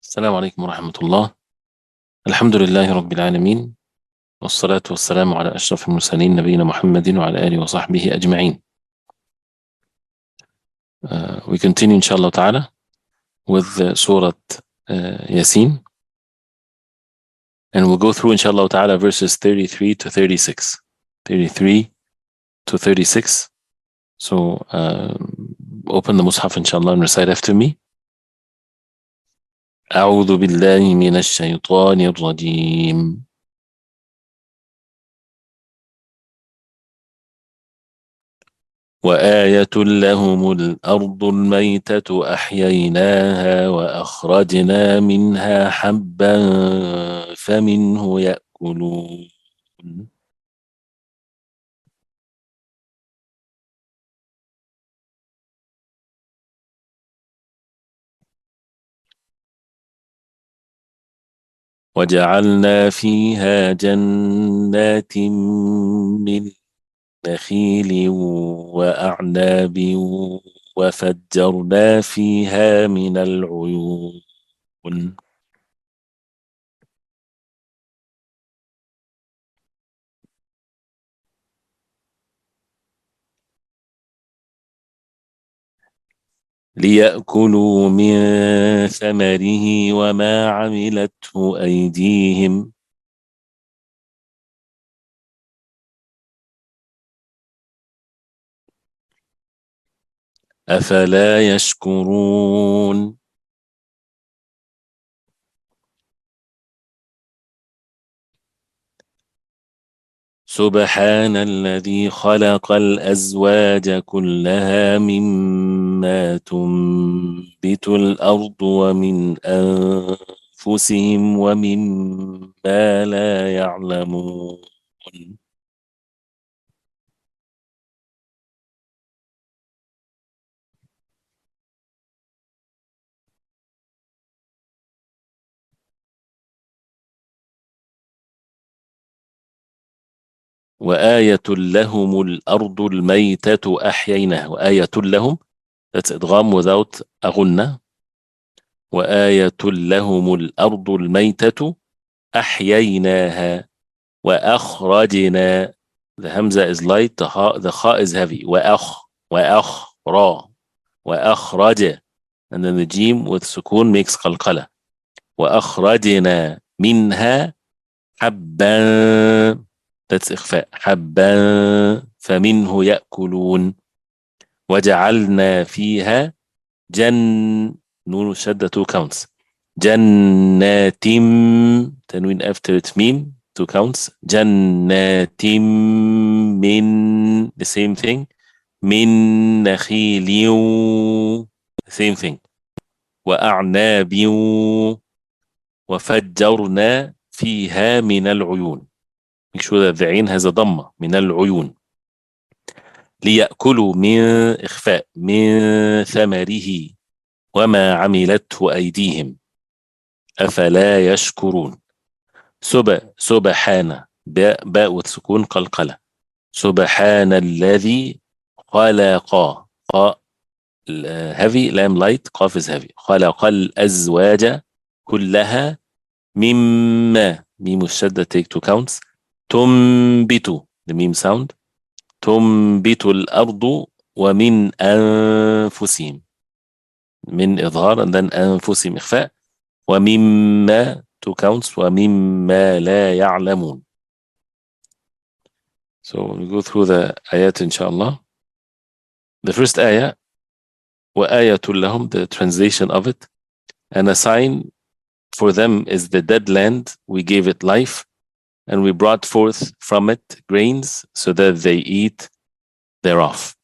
السلام عليكم ورحمة الله. الحمد لله رب العالمين، والصلاة والسلام على أشرف المرسلين نبينا محمد وعلى آله وصحبه أجمعين. We continue inshallah ta'ala with Surah Yasin, and we'll go through inshallah ta'ala verses 33 to 36. 33 to 36. So open the Mus'haf inshallah and recite after me. أعوذ بالله من الشيطان الرجيم. وآية لهم الأرض الميتة أحييناها وأخرجنا منها حبا فمنه يأكلون. وجعلنا فيها جنات من نخيل وأعناب وفجرنا فيها من العيون. ليأكلوا من ثمره وما عملته أيديهم أفلا يشكرون. سبحان الذي خلق الأزواج كلها مما تنبت الأرض ومن أنفسهم ومما لا يعلمون. وآية لهم الأرض الميتة أحييناها. وآية لهم، that's إدغام without أغنة. وآية لهم الأرض الميتة أحييناها وأخرجنا. The hamza is light, the kha is heavy. وأخرج, and then the jim with sukun makes qalqala. وأخرجنا منها حبا, that's إخفاء, حبا فمنه يأكلون. وجعلنا فيها نون الشدة 2 counts. جنات, تنوين after it ميم 2 counts. جنات من, the same thing. من نخيل, the same thing. وأعناب وفجرنا فيها من العيون. make sure that the عين has a ضمة. من العيون. ليأكلوا من إخفاء من ثمره وما عملته أيديهم أفلا يشكرون. سبحان, باء وسكون قلقلة. سبحان الذي خلق, heavy, لام light, قاف is heavy. خلق الأزواج كلها مما, ميم الشدة take 2 counts. تنبت, the meme sound. تنبت الأرض ومن أنفسهم, من إظهار and then أنفسهم إخفاء. ومما 2 counts. ومما لا يعلمون. So we go through the ayat inshallah. The first ayah, وآية لهم, the translation of it, and a sign for them is the dead land. We gave it life and we brought forth from it grains so that they eat thereof.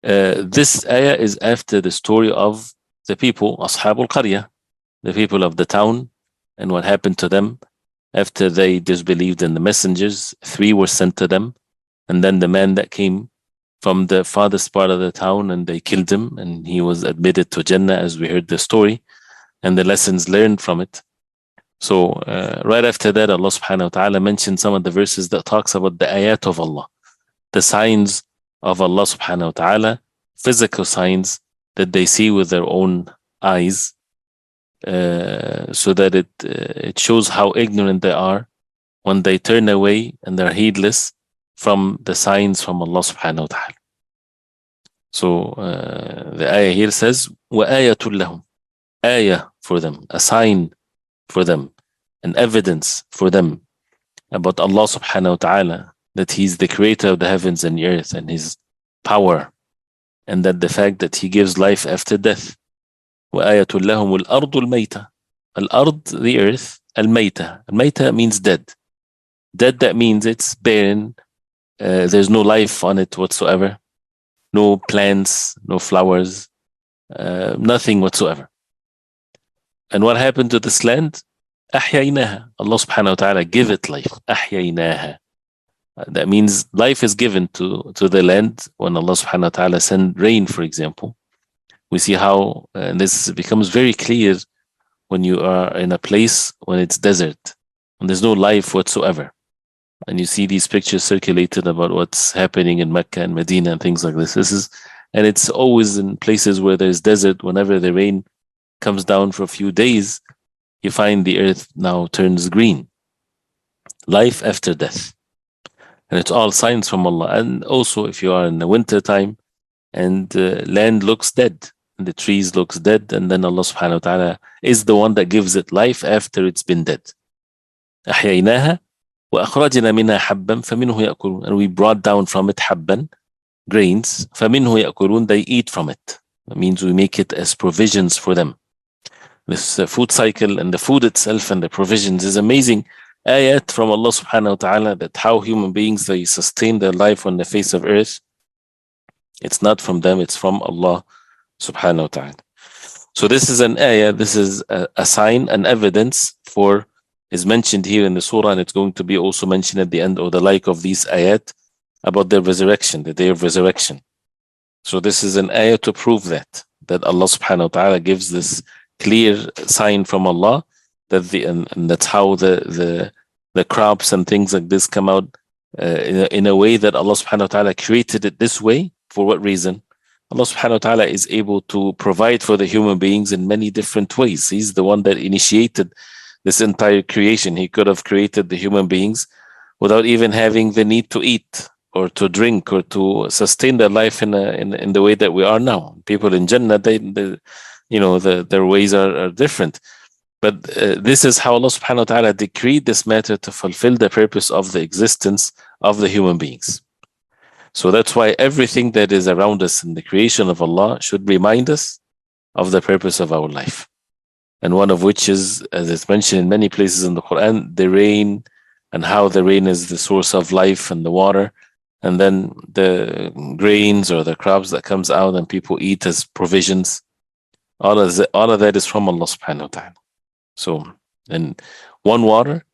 This ayah is after the story of the people, أصحاب القرية, the people of the town, and what happened to them after they disbelieved in the messengers. 3 were sent to them, and then the man that came from the farthest part of the town, and they killed him, and he was admitted to Jannah, as we heard the story, and the lessons learned from it. So right after that, Allah subhanahu wa ta'ala mentioned some of the verses that talks about the ayat of Allah, the signs of Allah subhanahu wa ta'ala, physical signs that they see with their own eyes. so that it shows how ignorant they are when they turn away and they're heedless from the signs from Allah subhanahu wa ta'ala. So the ayah here says, وَآيَةٌ لَهُمْ, ayah for them, a sign for them, an evidence for them about Allah subhanahu wa ta'ala, that He's the creator of the heavens and the earth and His power, and that the fact that He gives life after death. وآية لهم الأرض الميتة. الأرض, the earth, الميتة. الميتة means dead. Dead, that means it's barren. There's no life on it whatsoever. No plants, no flowers, nothing whatsoever. And what happened to this land? أحييناها. Allah subhanahu wa ta'ala give it life. أحييناها. That means life is given to the land when Allah subhanahu wa ta'ala send rain, for example. We see how this becomes very clear when you are in a place when it's desert and there's no life whatsoever. And you see these pictures circulated about what's happening in Mecca and Medina and things like this. And it's always in places where there's desert. Whenever the rain comes down for a few days, you find the earth now turns green. Life after death. And it's all signs from Allah. And also if you are in the winter time and land looks dead, and the trees looks dead, and then Allah subhanahu wa ta'ala is the one that gives it life after it's been dead. أحييناها وأخرجنا منها حبا فمنه يأكلون. And we brought down from it حبا, grains, فمنه يأكلون, they eat from it. That means we make it as provisions for them. This food cycle and the food itself and the provisions is amazing. Ayat from Allah subhanahu wa ta'ala, that how human beings, they sustain their life on the face of earth. It's not from them, it's from Allah subhanahu wa ta'ala. So this is an ayah, this is a sign, an evidence for, is mentioned here in the surah, and it's going to be also mentioned at the end, or the like of these ayat, about the resurrection, the day of resurrection. So this is an ayah to prove that Allah subhanahu wa ta'ala gives this clear sign from Allah, that and that's how the crops and things like this come out in a way that Allah subhanahu wa ta'ala created it this way. For what reason? Allah subhanahu wa ta'ala is able to provide for the human beings in many different ways. He's the one that initiated this entire creation. He could have created the human beings without even having the need to eat or to drink or to sustain their life in the way that we are now. People in Jannah, their ways are different. But this is how Allah subhanahu wa ta'ala decreed this matter to fulfill the purpose of the existence of the human beings. So that's why everything that is around us in the creation of Allah should remind us of the purpose of our life. And one of which is, as it's mentioned in many places in the Quran, the rain, and how the rain is the source of life and the water, and then the grains or the crops that comes out and people eat as provisions. All of that is from Allah subhanahu wa ta'ala. So, and one water,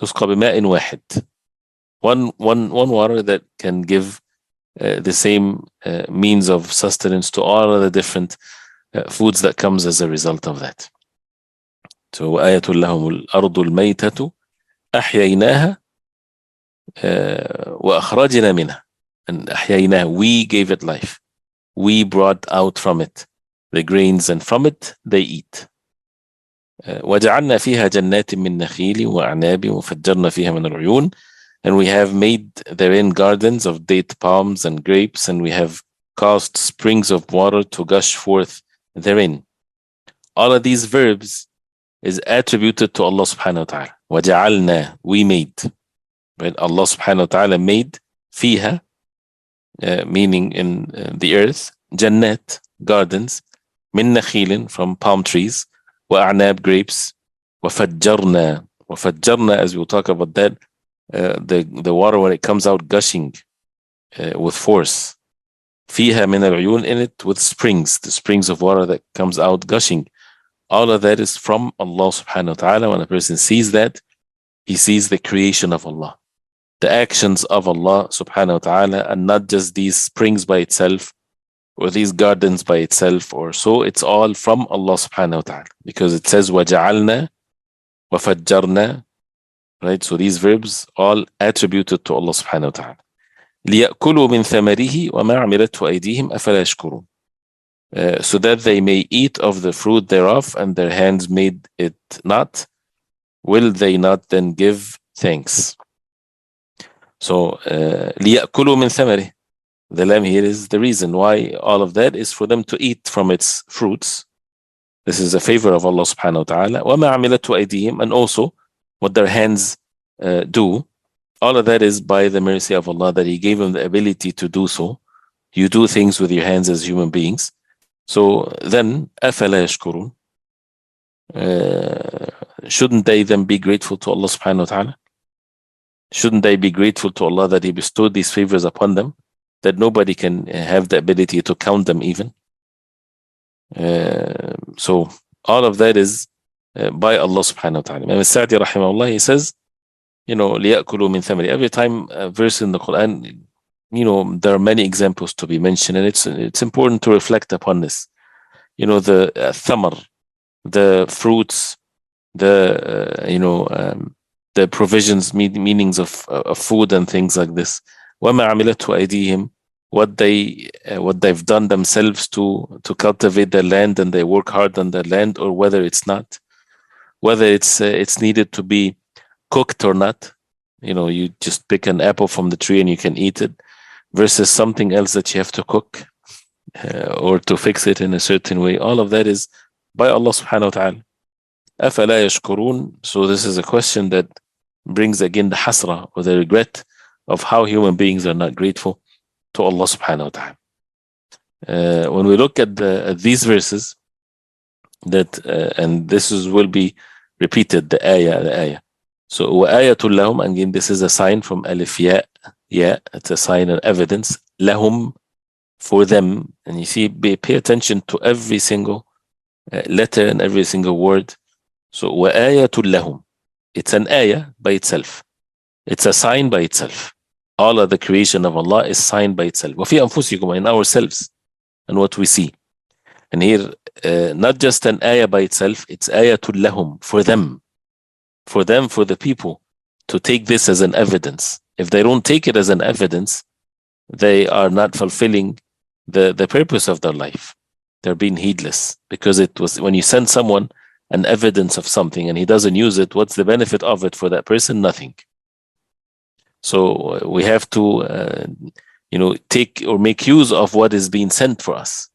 تسقى بماء واحد. One water that can give the same means of sustenance to all of the different foods that comes as a result of that. So وآية لهم الأرض الميتة أحييناها وأخرجنا منها. And أحييناها, we gave it life. We brought out from it the grains, and from it they eat. وجعلنا فيها جنات من نخيل وأعناب وفجرنا فيها من العيون. And we have made therein gardens of date palms and grapes, and we have caused springs of water to gush forth therein. All of these verbs is attributed to Allah subhanahu wa ta'ala. وَجَعَلْنَا, we made. Right? Allah subhanahu wa ta'ala made فيها, meaning in the earth, jannat, gardens, min nakhilin, from palm trees, وَأَعْنَاب, grapes, وَفَجَّرْنَا, as we'll talk about that, the water when it comes out gushing with force. فيها من العيون, in it with springs, the springs of water that comes out gushing. All of that is from Allah subhanahu wa ta'ala. When a person sees that, he sees the creation of Allah, the actions of Allah subhanahu wa ta'ala, and not just these springs by itself or these gardens by itself or so. It's all from Allah subhanahu wa ta'ala, because it says وَجَعَلْنَا وَفَجَّرْنَا. Right? So these verbs all attributed to Allah subhanahu wa ta'ala. لِيَأْكُلُوا مِنْ ثَمَرِهِ وَمَا عَمِلَتْهُ أَيْدِيهِمْ أَفَلَا يَشْكُرُونَ. so that they may eat of the fruit thereof, and their hands made it not, will they not then give thanks? So, لِيَأْكُلُوا مِنْ ثَمَرِهِ. The lamb here is the reason why all of that is for them to eat from its fruits. This is a favor of Allah subhanahu wa ta'ala. وَمَا عَمِلَتْهُ أَيْدِيهِمْ, and also what their hands do. All of that is by the mercy of Allah, that He gave them the ability to do so. You do things with your hands as human beings. So then, أَفَلَا يَشْكُرُونَ, shouldn't they then be grateful to Allah subhanahu wa ta'ala? Shouldn't they be grateful to Allah that He bestowed these favors upon them, that nobody can have the ability to count them even? So all of that is by Allah subhanahu wa ta'ala. Imam Sa'di rahimahullah, he says, لِيَأْكُلُوا مِنْ ثَمَرِهِ. Every time a verse in the Quran, there are many examples to be mentioned, and it's important to reflect upon this. The thamar, the fruits, the provisions, meanings of food and things like this. وَمَا عَمِلَتْهُ أَيْدِيهِمْ, what they've done themselves to cultivate their land, and they work hard on their land, or whether it's not, whether it's needed to be cooked or not. You just pick an apple from the tree and you can eat it, versus something else that you have to cook or to fix it in a certain way. All of that is by Allah subhanahu wa ta'ala. أَفَلَا يَشْكُرُونَ. So this is a question that brings again the hasra, or the regret of how human beings are not grateful to Allah subhanahu wa ta'ala. When we look at these verses, and this will be repeated, the ayah. So وَآيَةٌ لَهُمْ, again this is a sign from alif ya, it's a sign and evidence, lahum, for them. And you see, pay attention to every single letter and every single word. So وَآيَةٌ لَهُمْ, it's an ayah by itself, it's a sign by itself. All of the creation of Allah is signed by itself. وَفِي أَنفُسِكُمْ, in ourselves and what we see. And here, not just an ayah by itself, it's ayatul lahum, for them, for the people, to take this as an evidence. If they don't take it as an evidence, they are not fulfilling the purpose of their life. They're being heedless, because it was, when you send someone an evidence of something and he doesn't use it, what's the benefit of it for that person? Nothing. So we have to, take or make use of what is being sent for us.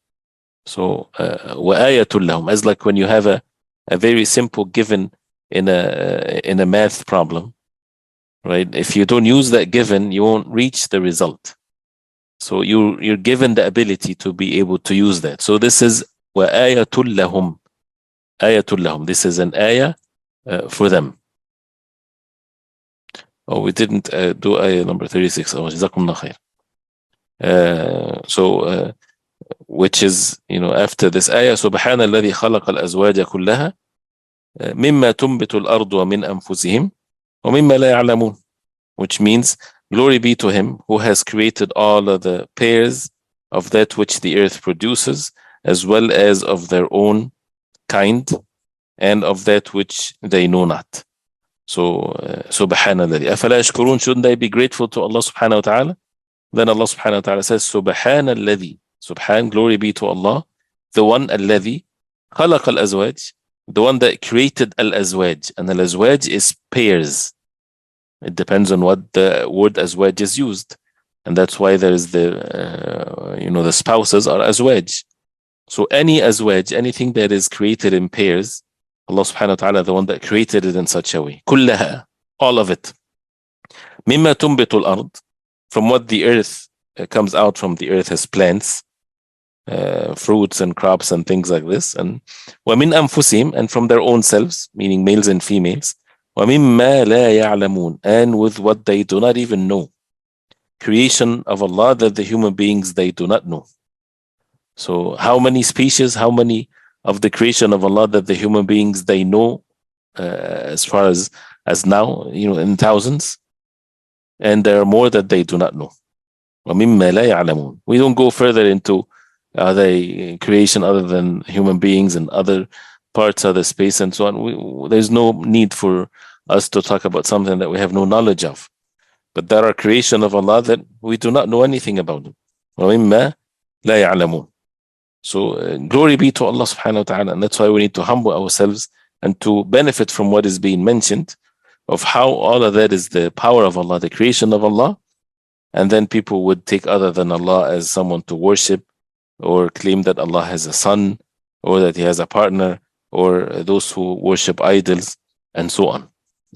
So, وَآيَةٌ لَهُمْ, as like when you have a very simple given in a math problem, right? If you don't use that given, you won't reach the result. So you're given the ability to be able to use that. So this is وَآيَةٌ لَهُمْ, آيَةٌ لَهُمْ. This is an ayah for them. Oh, we didn't do ayah number 36. Oh, جزاكم الله خير. So, which is, after this ayah, سبحان الذي خلق الأزواج كلها مما تنبت الأرض ومن أنفسهم ومما لا يعلمون, which means, glory be to Him who has created all of the pairs of that which the earth produces, as well as of their own kind, and of that which they know not. So, Subhanallah. أَفَلَا يَشْكُرُونَ, shouldn't they be grateful to Allah subhanahu wa ta'ala? Then Allah subhanahu wa ta'ala says, Subhanallah. Subhan, glory be to Allah, the one, alladhi, خلق الأزواج, the one that created al-azwaj. And al-azwaj is pairs. It depends on what the word azwaj is used. And that's why there is the spouses are azwaj. So any azwaj, anything that is created in pairs, Allah subhanahu wa ta'ala, the one that created it in such a way. كلها, all of it. مما تنبت الأرض, from what the earth comes out from the earth as plants, fruits and crops and things like this. And وَمِنْ أَنفُسِهِمْ, and from their own selves, meaning males and females. وَمِمَّا لَا يَعْلَمُونَ, and with what they do not even know. Creation of Allah that the human beings, they do not know. So how many species, how many of the creation of Allah that the human beings, they know, as far as now, in thousands, and there are more that they do not know. وَمِمَّا لَا يَعْلَمُونَ. We don't go further into the creation other than human beings and other parts of the space and so on. There's no need for us to talk about something that we have no knowledge of. But there are creation of Allah that we do not know anything about them. وَمِمَّا لَا يَعْلَمُونَ. So glory be to Allah subhanahu wa ta'ala. And that's why we need to humble ourselves and to benefit from what is being mentioned of how all of that is the power of Allah, the creation of Allah. And then people would take other than Allah as someone to worship, or claim that Allah has a son, or that he has a partner, or those who worship idols, and so on.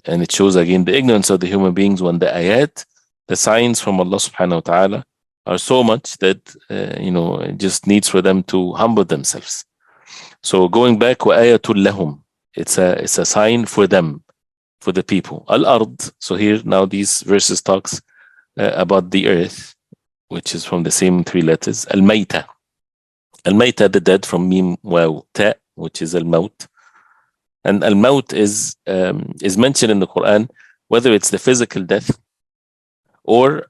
And it shows again the ignorance of the human beings when the ayat, the signs from Allah subhanahu wa ta'ala, are so much that it just needs for them to humble themselves. So going back, وَآيَةٌ لَهُمْ, it's a sign for them, for the people. Al-Ard, so here now these verses talks about the earth, which is from the same three letters. Al-Mayta. Al-Mayta, the dead, from Mim Waw Ta, which is Al-Maut. And Al-Maut is mentioned in the Quran, whether it's the physical death or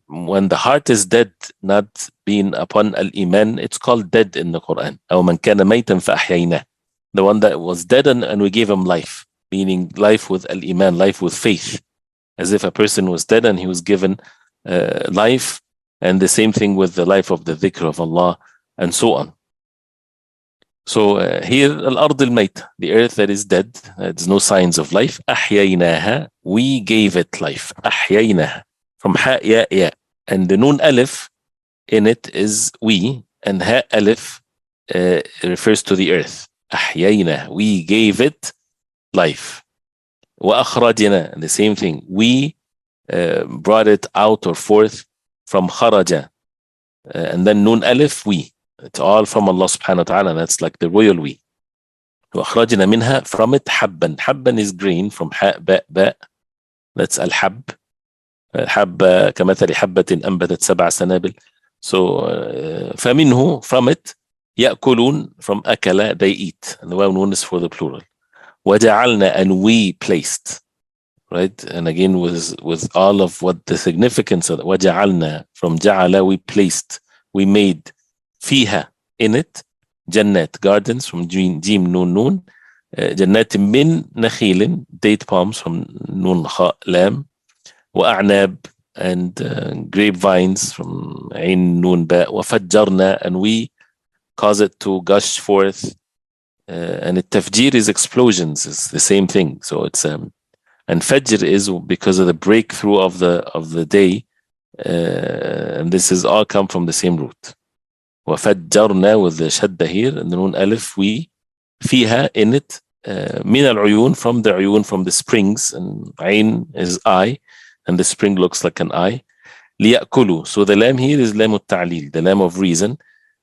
when the heart is dead, not being upon Al-Iman, it's called dead in the Quran. أو من كان ميتا فأحييناه. The one that was dead and we gave him life, meaning life with Al-Iman, life with faith, as if a person was dead and he was given life. And the same thing with the life of the dhikr of Allah, and so on. So here, al-ard al-mayt, the earth that is dead, there's no signs of life. أحييناها, we gave it life. أحييناها, from ha ya ya, and the nun alif in it is we, and ha alif refers to the earth. أحييناها, we gave it life. وأخرجنا, and the same thing, we brought it out or forth from kharaja, and then nun alif, we. It's all from Allah subhanahu wa ta'ala. That's like the royal we. وأخرجنا منها, from it, حبا. حبا is green, from حاء باء باء. That's الحب. حب كمثل حبة أنبتت 7 سنابل. So فمنه, from it, يأكلون, from أكل, they eat. And the one is for the plural. وجعلنا, and we placed. Right? And again, with all of what the significance of وجعلنا, from جعل, we placed, we made. فيها, in it, جنات, gardens, from جيم نون نون. جنات من نخيل, date palms, from نون خاء لام. وأعناب, and grapevines, from عين نون باء. وفجرنا, and we cause it to gush forth. And التفجير is explosions, it's the same thing. So it's and fajr is because of the breakthrough of the day, and this is all come from the same root. وفجرنا, with the shadda here, and the nun alif, we. فيها, in it. من العيون, from the عيون, from the springs, and عين is eye, and the spring looks like an eye. ليأكلوا, so the lam here is lam التعليل, the lam of reason.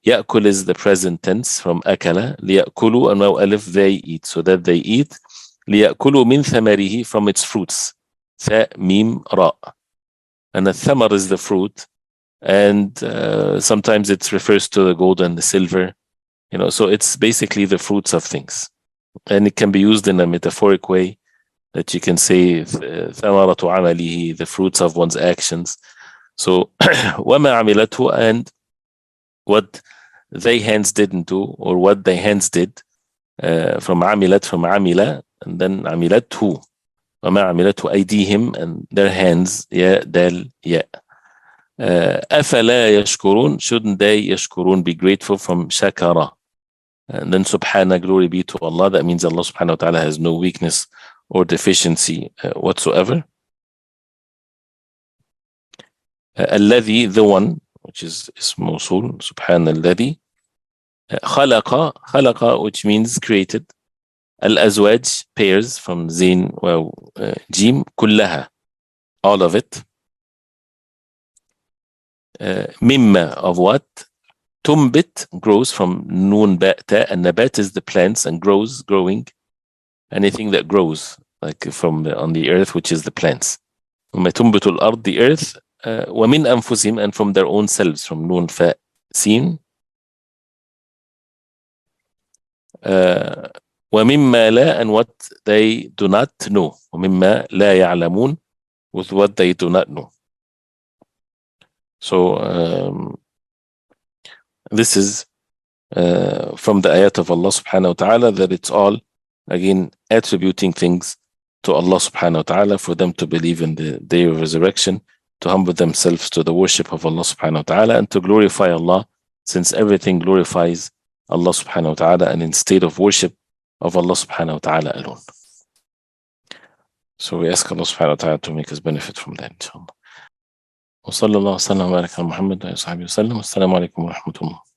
يأكل is the present tense, from أكل. ليأكلوا, and now alif, they eat, so that they eat. ليأكلوا من ثمره, from its fruits. ثاء ميم راء, and the thamar is the fruit. And sometimes it refers to the gold and the silver, so it's basically the fruits of things. And it can be used in a metaphoric way, that you can say ثمرة عمله, the fruits of one's actions. So وما عملته, and what they hands didn't do, or what they hands did, from عملت, from عمل, and then عملته. وما عملته أيديهم, and their hands, يا دال يا. أفلا يشكرون, shouldn't they يشكرون, be grateful, from shakara. And then subhana, glory be to Allah, that means Allah subhanahu wa ta'ala has no weakness or deficiency whatsoever. الذي, the one, which is اسم موصول, subhana الذي. خلق, which means created. الأزواج, pairs, from زين واو جيم. كلها, all of it. مما, of what. تنبت, grows, from نون باء تاء, and nabat is the plants, and grows, growing. Anything that grows, like from on the earth, which is the plants. وما تنبت الأرض, the earth. ومن أنفسهم, and from their own selves, from نون فاء سين. ومما لا, and what they do not know. ومما لا يعلمون, with what they do not know. So this is from the ayat of Allah subhanahu wa ta'ala, that it's all, again, attributing things to Allah subhanahu wa ta'ala, for them to believe in the day of resurrection, to humble themselves to the worship of Allah subhanahu wa ta'ala, and to glorify Allah since everything glorifies Allah subhanahu wa ta'ala and in state of worship of Allah subhanahu wa ta'ala alone. So we ask Allah subhanahu wa ta'ala to make us benefit from that, inshallah. وصلى الله وسلم وبارك على محمد وآله وصحبه وسلم. والسلام عليكم ورحمة الله.